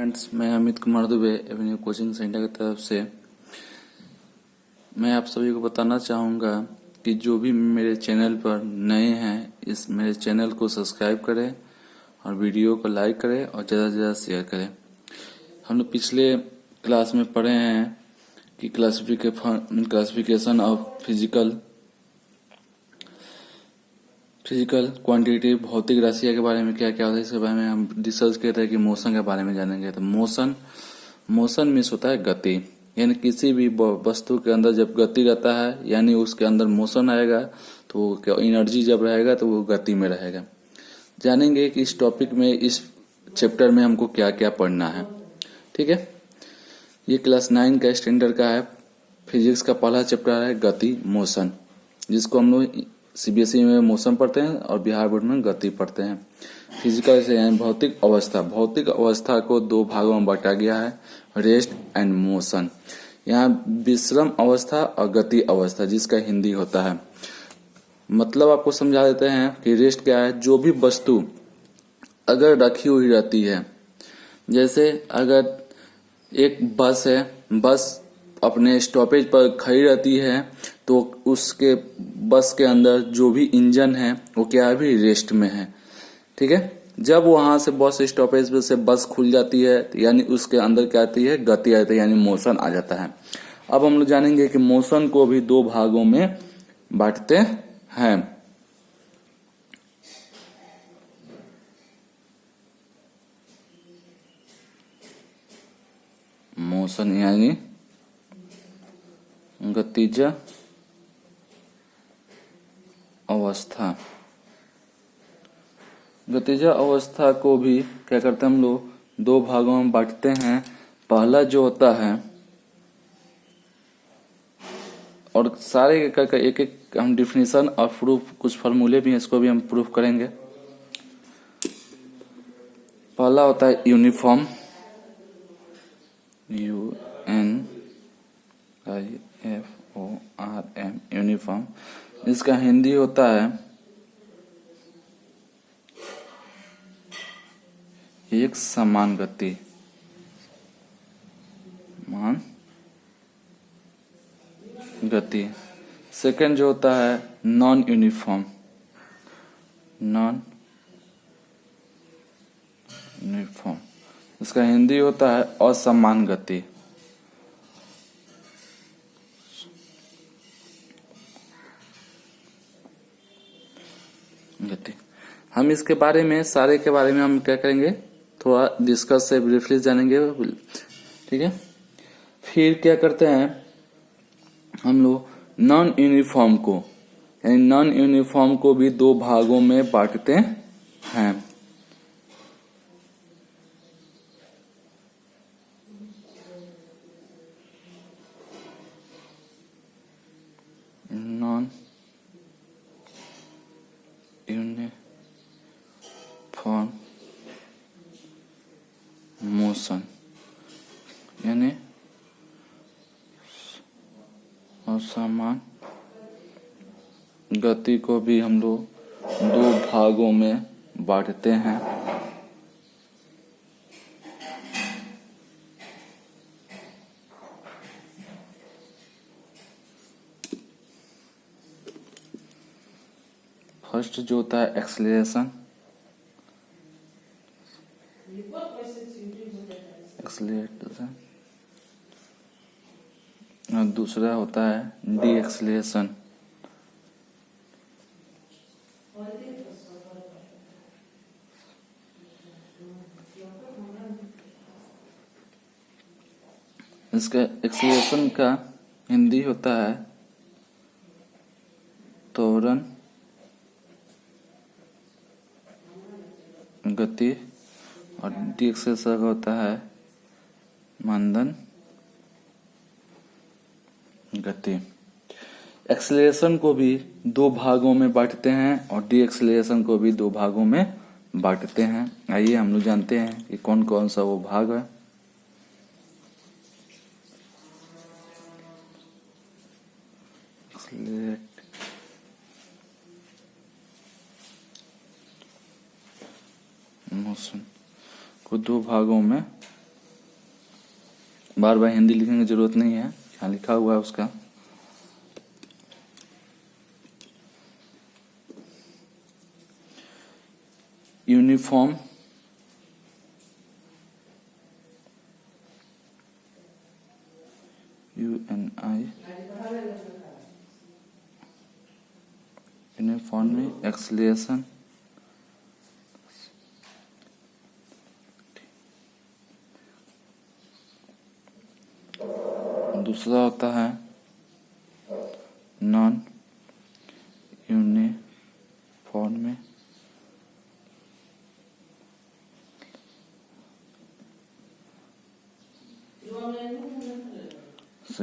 Friends, मैं Amit Kumar Dubey Avenue coaching centre की तरफ से मैं आप सभी को बताना चाहूँगा कि जो भी मेरे चैनल पर नए हैं इस मेरे चैनल को सब्सक्राइब करें और वीडियो को लाइक करें और ज़्यादा से ज़्यादा शेयर करें। हम लोग पिछले क्लास में पढ़े हैं कि क्लासिफिकेशन ऑफ फिजिकल क्वांटिटी भौतिक राशियों के बारे में क्या क्या होता है, इसके बारे में हम डिस्कस करते हैं कि मोशन के बारे में जानेंगे। तो मोशन मीन्स होता है गति, यानी किसी भी वस्तु के अंदर जब गति रहता है यानी उसके अंदर मोशन आएगा, तो एनर्जी जब रहेगा तो वो गति में रहेगा। जानेंगे कि इस टॉपिक में इस चैप्टर में हमको क्या क्या पढ़ना है। ठीक है, ये क्लास 9 का स्टैंडर्ड का है। फिजिक्स का पहला चैप्टर है गति, मोशन, जिसको हम लोग सीबीएसई में मोशन पढ़ते हैं और बिहार बोर्ड में गति पढ़ते हैं। फिजिकल से यानी भौतिक अवस्था को दो भागों में बांटा गया है, रेस्ट एंड मोशन। यहाँ विश्राम अवस्था और गति अवस्था, जिसका हिंदी होता है। मतलब आपको समझा देते हैं कि रेस्ट क्या है। जो भी वस्तु अगर रखी हुई रहती है, जैसे अगर एक बस है, बस अपने स्टॉपेज पर खड़ी रहती है, तो उसके बस के अंदर जो भी इंजन है वो क्या अभी रेस्ट में है। ठीक है, जब वहां से बस स्टॉपेज पे से बस खुल जाती है यानी उसके अंदर क्या आती है, गति आती है, यानी मोशन आ जाता है। अब हम लोग जानेंगे कि मोशन को भी दो भागों में बांटते हैं। मोशन यानी गतिज अवस्था। गतिज अवस्था को भी क्या करते हैं हम लोग, दो भागों में बांटते हैं। पहला जो होता है, और सारे का एक एक हम डिफिनीशन और प्रूफ, कुछ फॉर्मूले भी हैं, इसको भी हम प्रूफ करेंगे। पहला होता है यूनिफॉर्म, UNIFORM, यूनिफॉर्म। इसका हिंदी होता है एक समान गति, सेकंड जो होता है नॉन यूनिफॉर्म, इसका हिंदी होता है असमान गति। हम इसके बारे में, सारे के बारे में हम क्या करेंगे, थोड़ा डिस्कस से ब्रीफली जानेंगे। ठीक है, फिर क्या करते हैं हम लोग, नॉन यूनिफॉर्म को, यानी नॉन यूनिफॉर्म को भी दो भागों में बांटते हैं। नॉन यूनिफॉर्म मोशन यानी असमान गति को भी हम लोग दो भागों में बांटते हैं। फर्स्ट जो होता है एक्सेलरेशन, और दूसरा होता है डी एक्सेलरेशन। इसका एक्सेलरेशन का हिंदी होता है त्वरण गति, और डी एक्सेलरेशन का होता है मंदन गति। एक्सेलरेशन को भी दो भागों में बांटते हैं और डी एक्सेलरेशन को भी दो भागों में बांटते हैं। आइए हम लोग जानते हैं कि कौन कौन सा वो भाग है। मोशन को दो भागों में बार बार हिंदी लिखने की जरूरत नहीं है, यहाँ लिखा हुआ है उसका। यूनिफॉर्म यूनिफॉर्म एक्सेलरेशन दूसरा होता है नॉन यूनिफॉर्म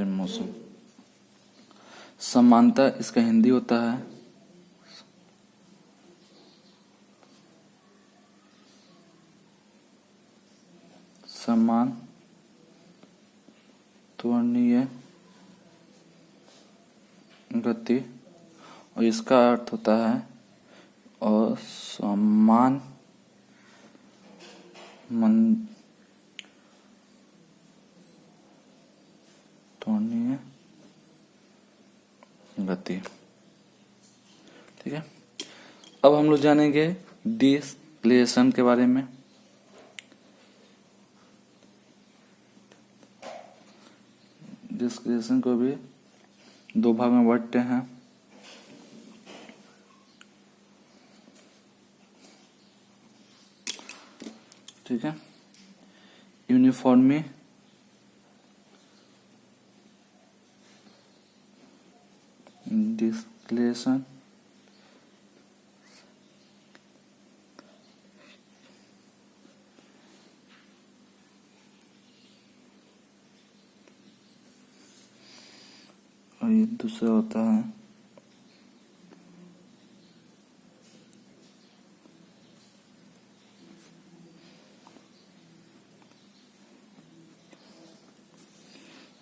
मौसम। समानता इसका हिंदी होता है समान त्वरणीय गति, और इसका अर्थ होता है असमान त्वरणीय गति। ठीक है, अब हम लोग जानेंगे डिस्प्लेशन के बारे में। डिस्प्लेशन को भी दो भाग में बांटते हैं। ठीक है, यूनिफॉर्मी डिस्प्लेशन और ये दूसरा होता है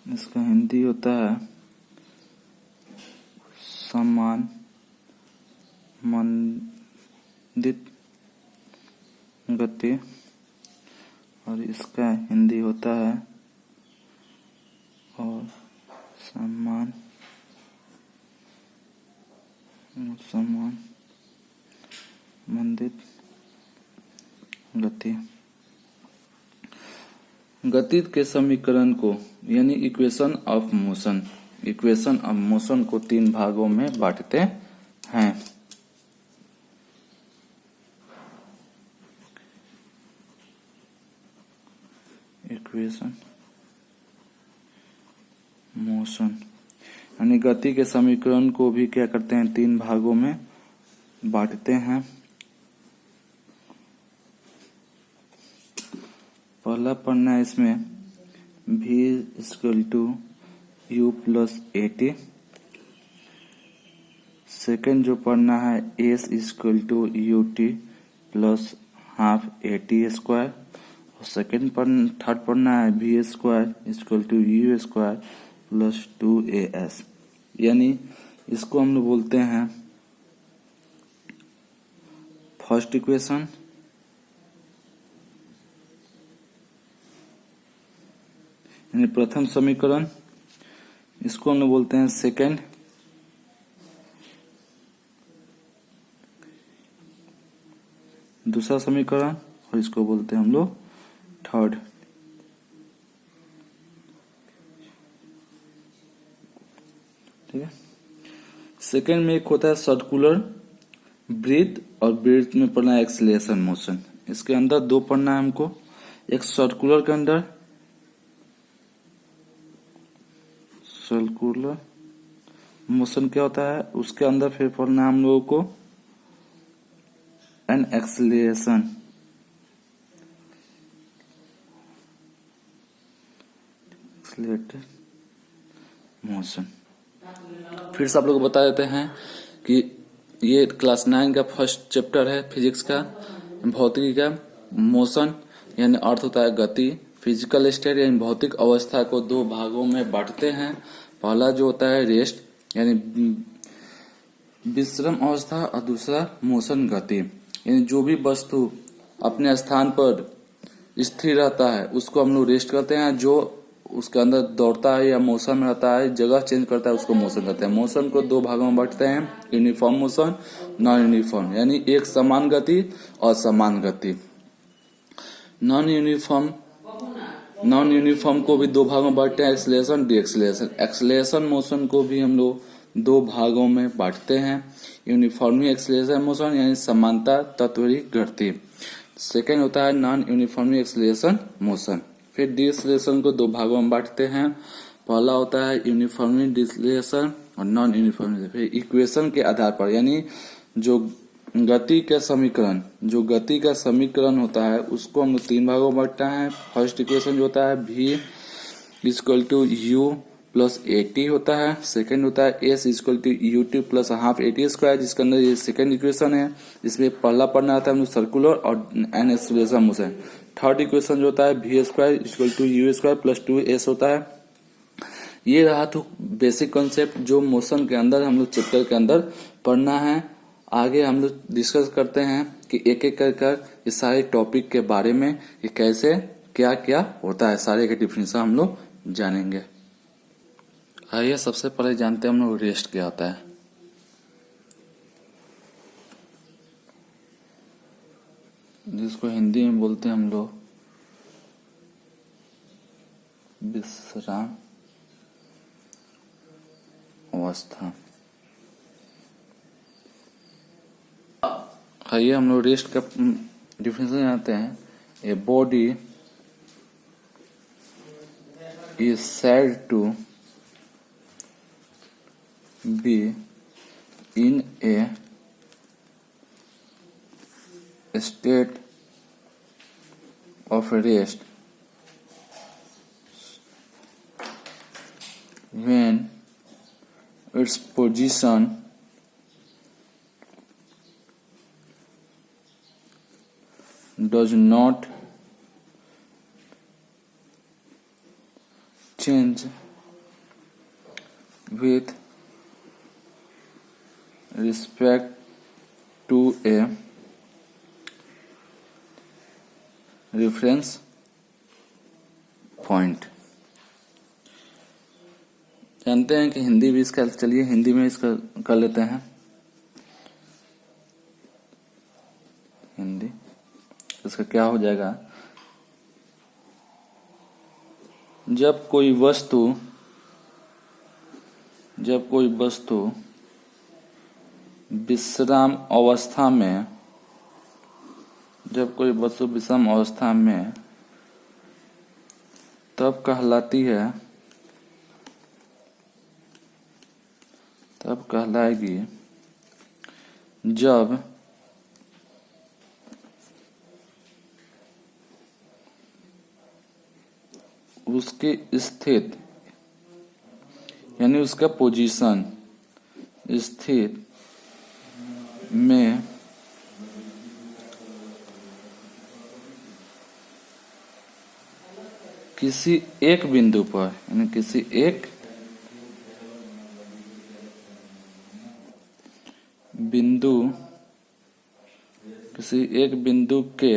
इसका हिंदी होता है समान मंदित गति, और इसका हिंदी होता है और समान मंदित गति। गति के समीकरण को यानी इक्वेशन ऑफ मोशन को तीन भागों में बांटते हैं। इक्वेशन मोशन यानी गति के समीकरण को भी क्या करते हैं, तीन भागों में बांटते हैं। पहला पढ़ना है इसमें v equal to u plus AT। Second जो पढ़ना है s equal to ut plus half AT square. और थर्ड पढ़ना है v square equal to u square plus 2as। यानी इसको हम लोग बोलते हैं फर्स्ट इक्वेशन, यानी प्रथम समीकरण। इसको हम लोग बोलते हैं सेकेंड, दूसरा समीकरण, और इसको बोलते हैं हम लोग थर्ड। ठीक है, सेकेंड में एक होता है सर्कुलर ब्रीथ, और ब्रीथ में पढ़ना है एक्सेलरेशन मोशन। इसके अंदर दो पढ़ना है हमको, एक सर्कुलर के अंदर सर्कुलर मोशन क्या होता है, उसके अंदर फिर पढ़ना है हम लोगों को एन एक्सेलरेशन एक्सेलरेटेड मोशन। फिर से आप लोग को बता देते हैं कि ये क्लास 9 का फर्स्ट चैप्टर है फिजिक्स का, भौतिकी का। मोशन यानी अर्थ होता है गति, फिजिकल स्टेट यानी भौतिक अवस्था को दो भागों में बांटते हैं। पहला जो होता है रेस्ट यानी विश्राम अवस्था, और दूसरा मोशन गति यानी जो भी वस्तु अपने स्थान पर स्थिर रहता है उसको हम लोग रेस्ट कहते हैं। जो उसके अंदर दौड़ता है या मोशन में रहता है, जगह चेंज करता है, उसको मोशन कहते हैं। मोशन को दो भागों में बांटते हैं, यूनिफॉर्म मोशन, नॉन यूनिफॉर्म, यानी एक समान गति और समान गति। नॉन यूनिफॉर्म को भी दो भागों में बांटते हैं, acceleration, D acceleration. Acceleration motion को भी हम लोग दो भागों में बांटते हैं, यूनिफॉर्मली एक्सेलरेशन मोशन यानी समानता तत्वरी गति। सेकेंड होता है नॉन यूनिफॉर्मली एक्सेलरेशन मोशन। फिर डिसलेशन को दो भागों में बांटते हैं, पहला होता है यूनिफॉर्मली डिसलेशन और नॉन यूनिफॉर्मली। फिर इक्वेशन के आधार पर, यानी जो गति का समीकरण होता है उसको हम लोग तीन भागों में बांटते हैं। फर्स्ट इक्वेशन जो होता है v equal to u plus AT होता है। सेकेंड होता है s equal to UT plus half AT square, जिसके अंदर ये सेकेंड इक्वेशन है, जिसमें पहला पढ़ना आता है हम लोग सर्कुलर और an acceleration motion. Third equation जो होता है v square equal to u square plus 2s होता है। ये रहा तो बेसिक कॉन्सेप्ट जो मोशन के अंदर हम लोग चैप्टर के अंदर पढ़ना है। आगे हम लोग डिस्कस करते हैं कि एक एक कर इस सारे टॉपिक के बारे में कि कैसे क्या क्या होता है, सारे के डिफिनेशन हम लोग जानेंगे। आइए सबसे पहले जानते हैं हम लोग रेस्ट क्या होता है। जिसको हिंदी में बोलते हैं हम लोग विश्राम अवस्था। आइए हम लोग रेस्ट का डिफिनेशन जानते हैं। A body is said to be in a state of rest when its position does not change with respect to a reference point. जानते हैं कि हिंदी भी इसका, चलिए हिंदी में इसका कर लेते हैं। हिंदी इसका क्या हो जाएगा, जब कोई वस्तु विश्राम अवस्था में, जब कोई वस्तु विषम अवस्था में तब कहलाएगी जब उसकी स्थिति यानी उसका पोजीशन स्थिति में किसी एक बिंदु पर, यानी किसी एक बिंदु के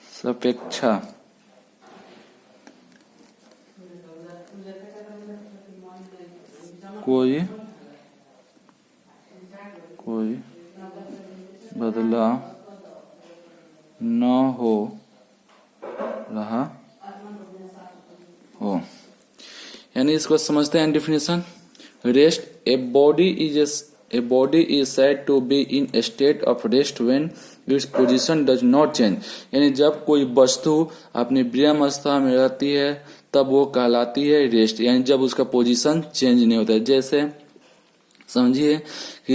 सापेक्षा कोई बदलाव न हो रहा हो। यानी इसको समझते हैं definition. Rest, a body is said to be in a state of rest when its position does not change. यानी जब कोई वस्तु अपनी विराम अवस्था में रहती है तब वो कहलाती है रेस्ट, यानी जब उसका पोजीशन चेंज नहीं होता है। जैसे समझिए कि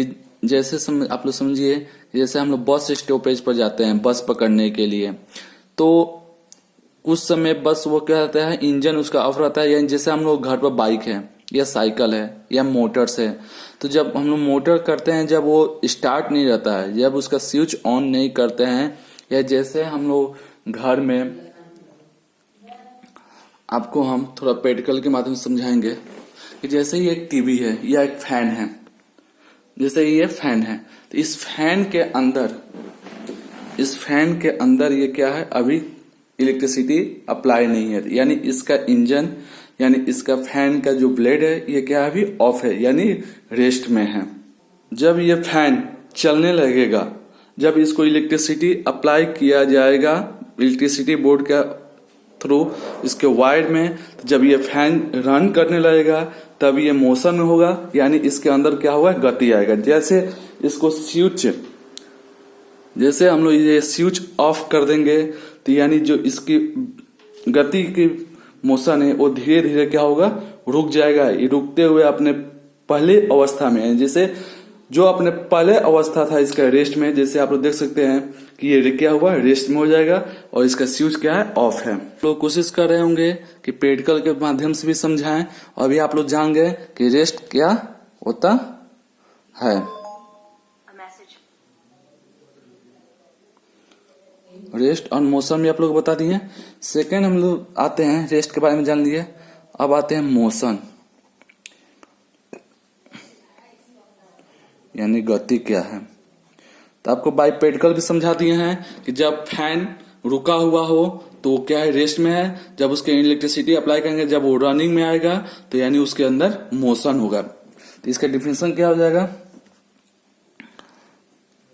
आप लोग समझिए जैसे हम लोग बस स्टॉपेज पर जाते हैं बस पकड़ने के लिए, तो कुछ समय बस वो क्या रहता है, इंजन उसका ऑफ रहता है। यानी जैसे हम लोग घर पर बाइक है या साइकिल है या मोटर्स है, तो जब हम लोग मोटर करते हैं जब वो स्टार्ट नहीं रहता है, जब उसका स्विच ऑन नहीं करते हैं, या जैसे हम लोग घर में, आपको हम थोड़ा प्रैक्टिकल के माध्यम से समझाएंगे कि जैसे ये एक टीवी है या एक फैन है, जैसे ये फैन है, तो इस फैन के अंदर इस फैन के अंदर ये क्या है, अभी इलेक्ट्रिसिटी अप्लाई नहीं है, यानी इसका इंजन यानी इसका फैन का जो ब्लेड है ये क्या है, अभी ऑफ है, यानी रेस्ट में है। जब ये फैन चलने लगेगा, जब इसको इलेक्ट्रिसिटी अप्लाई किया जाएगा इलेक्ट्रिसिटी बोर्ड का थ्रू इसके वायर में, तो जब ये फैन रन करने लगेगा तब ये मोशन में होगा, यानी इसके अंदर क्या होगा, गति आएगा। जैसे इसको स्विच, जैसे हम लोग ये स्विच ऑफ कर देंगे तो यानी जो इसकी गति की मोशन है वो धीरे धीरे क्या होगा, रुक जाएगा। ये रुकते हुए अपने पहले अवस्था में है, जैसे जो अपने पहले अवस्था था इसका रेस्ट में, जैसे आप लोग देख सकते हैं कि ये क्या हुआ, रेस्ट में हो जाएगा और इसका स्विच क्या है, ऑफ है। लोग कोशिश कर रहे होंगे कि प्रैक्टिकल के माध्यम से भी समझाएं, और अभी आप लोग जान गए कि रेस्ट क्या होता है। रेस्ट और मोशन भी आप लोग बता दिए। सेकेंड हम लोग आते हैं, रेस्ट के बारे में जान लिए, अब आते हैं मोशन, यानी गति क्या है। तो आपको बाय प्रैक्टिकल भी समझा दिए हैं कि जब फैन रुका हुआ हो तो वो क्या है, रेस्ट में है। जब उसके इलेक्ट्रिसिटी अप्लाई करेंगे, जब वो रनिंग में आएगा तो यानी उसके अंदर मोशन होगा। तो इसका डिफिनेशन क्या हो जाएगा,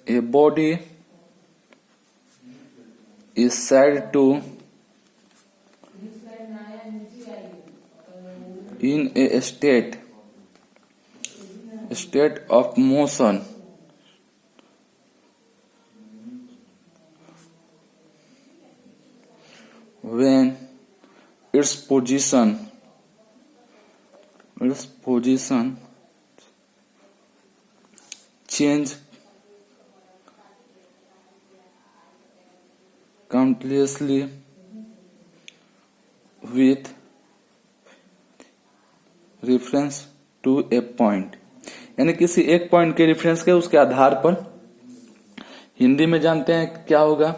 a body is said to in a state of motion when its position change continuously with reference to a point, यानी किसी एक पॉइंट के रेफरेंस के उसके आधार पर। हिंदी में जानते हैं क्या होगा,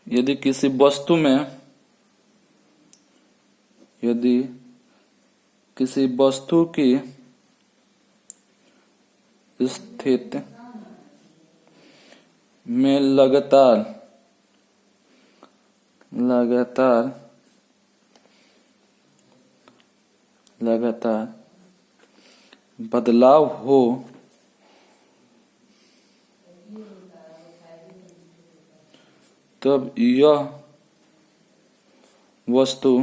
यदि किसी वस्तु में, यदि किसी वस्तु की स्थिति में लगातार बदलाव हो तब यह वस्तु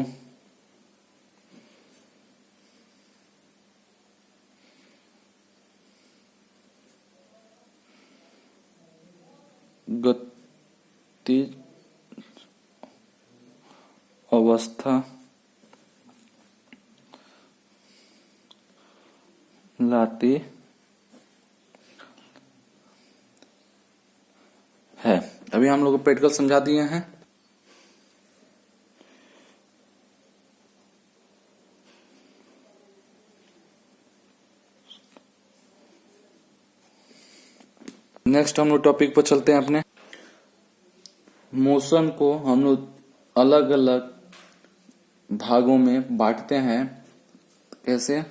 गतिज अवस्था लाती है। अभी हम लोग को प्रैक्टिकल समझा दिए हैं। नेक्स्ट हम लोग टॉपिक पर चलते हैं अपने। मोशन को हम लोग अलग अलग भागों में बांटते हैं। कैसे,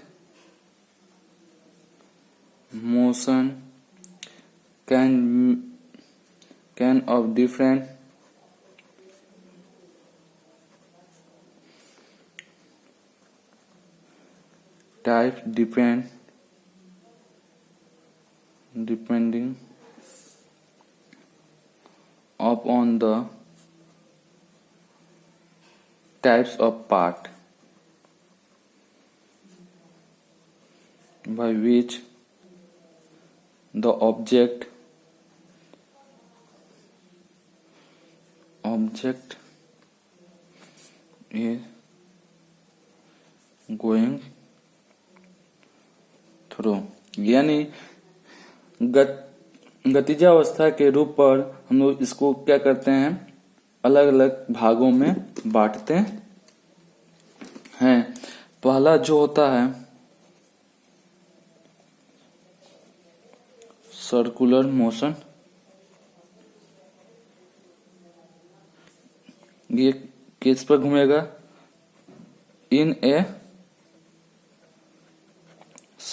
motion can of different type depending upon the types of part by which the object is going through, यानी गतिज अवस्था के रूप पर हम लोग इसको क्या करते हैं, अलग अलग भागों में बांटते हैं। पहला जो होता है सर्कुलर मोशन, ये किस पर घूमेगा, इन ए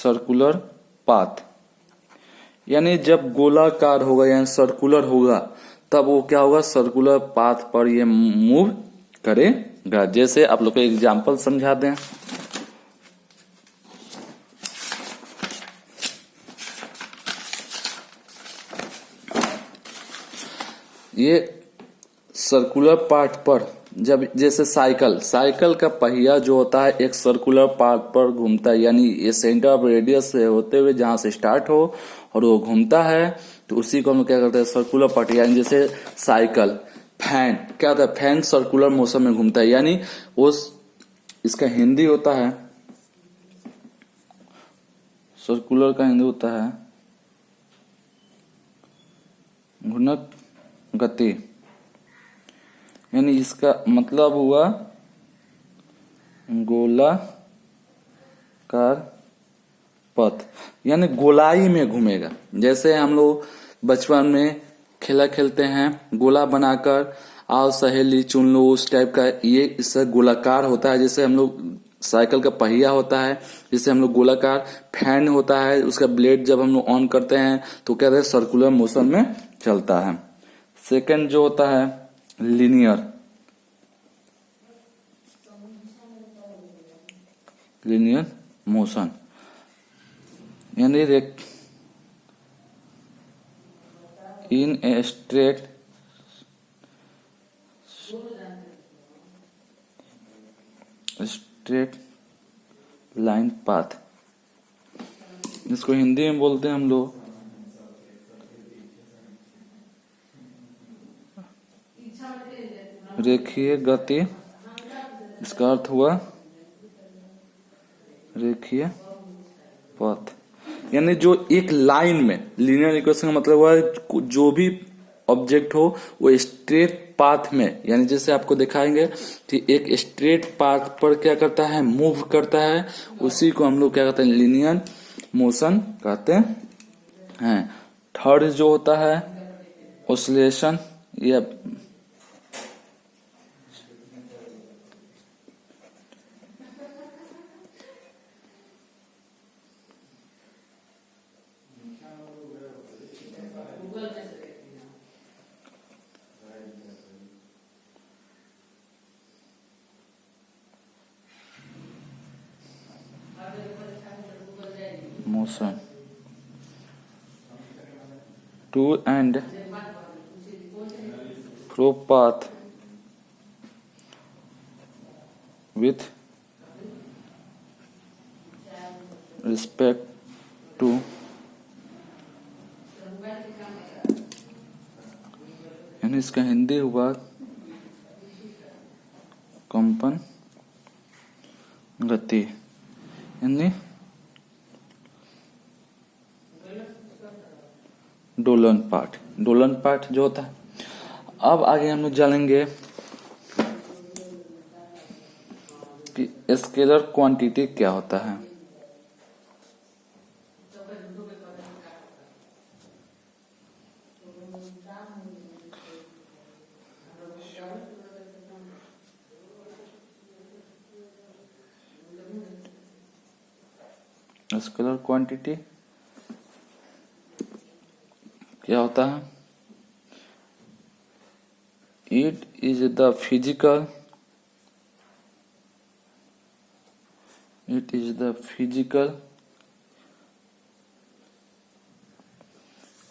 सर्कुलर पाथ, यानी जब गोलाकार होगा यानी सर्कुलर होगा तब वो क्या होगा, सर्कुलर पाथ पर ये मूव करेगा। जैसे आप लोग को एग्जांपल समझा दें। ये सर्कुलर पार्ट पर जब जैसे साइकिल का पहिया जो होता है एक सर्कुलर पार्ट पर घूमता है, यानी ये सेंटर ऑफ रेडियस से होते हुए जहां से स्टार्ट हो और वो घूमता है तो उसी को हम क्या करते हैं, सर्कुलर पार्ट। यानी जैसे साइकिल, फैन क्या होता है, फैन सर्कुलर मोशन में घूमता है, यानी वो इसका हिंदी होता है, सर्कुलर का हिंदी होता है घूर्णक गति, यानी इसका मतलब हुआ गोलाकार पथ, यानी गोलाई में घूमेगा। जैसे हम लोग बचपन में खेला खेलते हैं, गोला बनाकर आओ सहेली चुन लो, उस टाइप का ये इससे गोलाकार होता है। जैसे हम लोग साइकिल का पहिया होता है, जिससे हम लोग गोलाकार, फैन होता है उसका ब्लेड जब हम लोग ऑन करते हैं तो क्या है, सर्कुलर मोशन में चलता है। सेकंड जो होता है लीनियर मोशन, यानी इन ए स्ट्रेट लाइन पाथ, इसको हिंदी में बोलते हैं हम लोग रेखीय गति। इसका अर्थ हुआ रेखीय पथ, यानी जो एक लाइन में, लीनियर इक्वेशन का मतलब हुआ जो भी ऑब्जेक्ट हो वो स्ट्रेट पाथ में, यानी जैसे आपको दिखाएंगे कि एक स्ट्रेट पाथ पर क्या करता है, मूव करता है, उसी को हम लोग क्या कहते हैं, लीनियर मोशन कहते हैं। थर्ड जो होता है ऑसिलेशन या motion to and fro path with respect to यानी इसका हिंदी हुआ कंपन गति, यानी डोलन पाठ जो होता है। अब आगे हम लोग जानेंगे कि स्केलर क्वांटिटी क्या होता है। स्केलर क्वांटिटी क्या होता है, it is the physical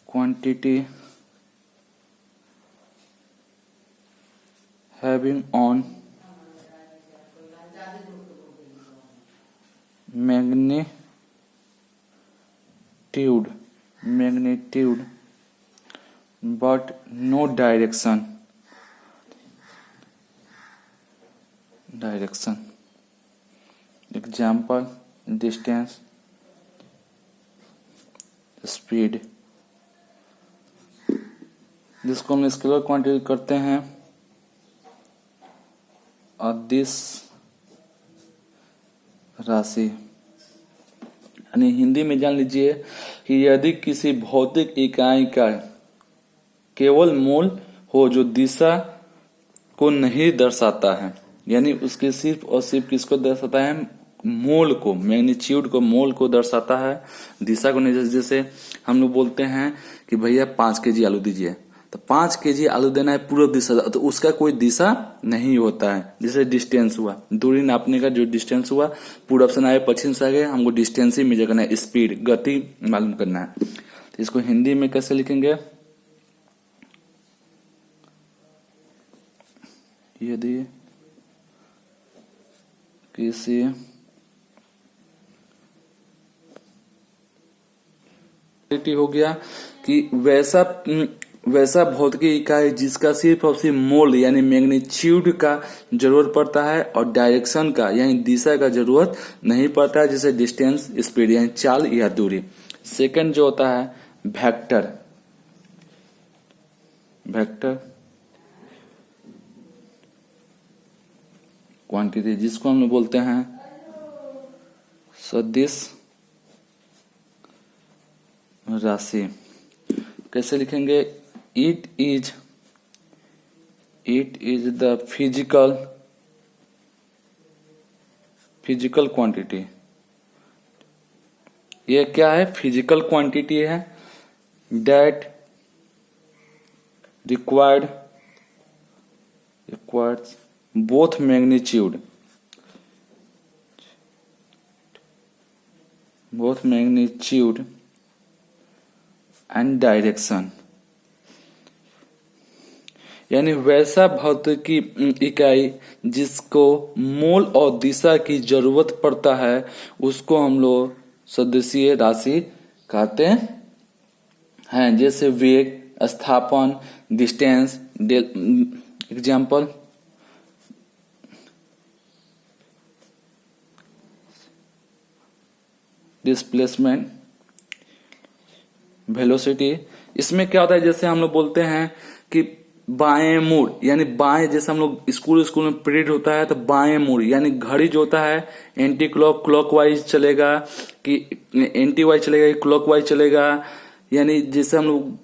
quantity having on magnitude but no direction example distance speed, जिसको हम स्केलर क्वांटिटी करते हैं अदिश राशि। यानी हिंदी में जान लीजिए कि यदि किसी भौतिक इकाई का केवल मोल हो जो दिशा को नहीं दर्शाता है, यानी उसके सिर्फ और सिर्फ किसको दर्शाता है, मोल को, मैग्नीट्यूड को, मोल को दर्शाता है, दिशा को नहीं। जैसे हम लोग बोलते हैं कि भैया 5 kg आलू दीजिए, तो 5 kg आलू देना है पूर्व दिशा, तो उसका कोई दिशा नहीं होता है। जैसे डिस्टेंस हुआ, दूरी नापने का जो डिस्टेंस हुआ, पूर्व से आए पश्चिम से आगे, हमको डिस्टेंस ही मेजर करना है, स्पीड, गति मालूम करना है। तो इसको हिंदी में कैसे लिखेंगे? यदि किसी हो गया कि वैसा भौतिकी इकाई जिसका सिर्फ और सिर्फ मोल यानी मैग्नीट्यूड का जरूरत पड़ता है और डायरेक्शन का यानी दिशा का जरूरत नहीं पड़ता है, जैसे डिस्टेंस, स्पीड यानी चाल या दूरी। सेकंड जो होता है वेक्टर, वेक्टर क्वांटिटी, जिसको हम लोग बोलते हैं सदिश राशि। कैसे लिखेंगे? It is the physical quantity. ये क्या है? फिजिकल क्वांटिटी है that required both magnitude and direction, यानी वैसा भौतिकी इकाई जिसको मोल और दिशा की जरूरत पड़ता है, उसको हम लोग सदिशीय राशि कहते हैं। जैसे वेग, स्थापन, डिस्टेंस, एग्जाम्पल डिस्प्लेसमेंट, वेलोसिटी। इसमें क्या होता है? जैसे हम लोग बोलते हैं कि बाएं मुड़, यानी बाएं, जैसे हम लोग स्कूल में पीरियड होता है तो बाएं मुड़, यानी घड़ी जो होता है एंटी क्लॉकवाइज चलेगा कि एंटी वाइज चलेगा कि क्लॉकवाइज चलेगा। यानी जैसे हम लोग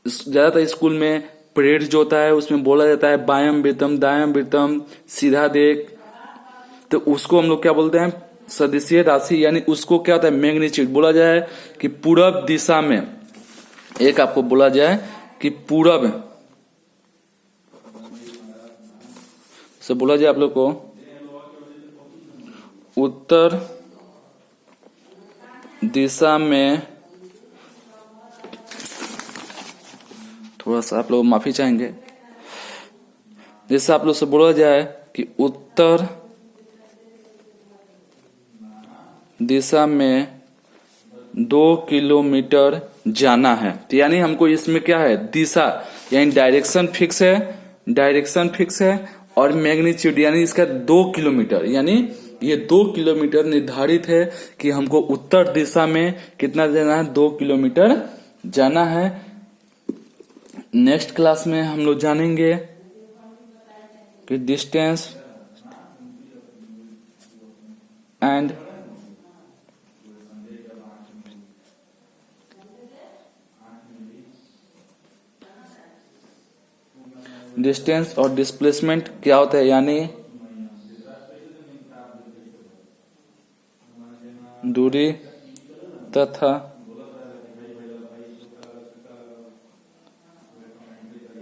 ज्यादातर स्कूल में पीरियड जो होता है उसमें बोला जाता है बायां वृत्तम, दायां वृत्तम, सीधा देख, तो उसको हम लोग क्या बोलते हैं? सदिशीय राशि। यानी उसको क्या होता है? मैग्नीट्यूड। बोला जाए कि पूरब दिशा में, एक आपको बोला जाए कि पूरब से बोला जाए आप लोग को उत्तर दिशा में, थोड़ा सा आप लोग माफी चाहेंगे, जैसे आप लोग से बोला जाए कि उत्तर दिशा में 2 किलोमीटर जाना है, तो यानी हमको इसमें क्या है? दिशा यानी डायरेक्शन फिक्स है और मैग्नीट्यूड यानी इसका 2 किलोमीटर, यानी ये 2 किलोमीटर निर्धारित है कि हमको उत्तर दिशा में कितना जाना है? 2 किलोमीटर जाना है। नेक्स्ट क्लास में हम लोग जानेंगे कि डिस्टेंस एंड डिस्टेंस और डिस्प्लेसमेंट क्या होता है, यानी दूरी तथा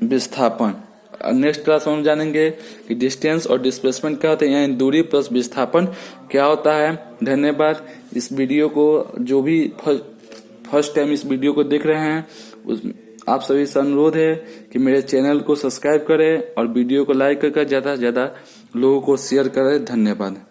विस्थापन। नेक्स्ट क्लास में हम जानेंगे कि डिस्टेंस और डिस्प्लेसमेंट क्या होता है, यानी दूरी प्लस विस्थापन क्या होता है। धन्यवाद। इस वीडियो को जो भी फर्स्ट टाइम इस वीडियो को देख रहे हैं, आप सभी से अनुरोध है कि मेरे चैनल को सब्सक्राइब करें और वीडियो को लाइक करके ज्यादा से ज्यादा लोगों को शेयर करें। धन्यवाद।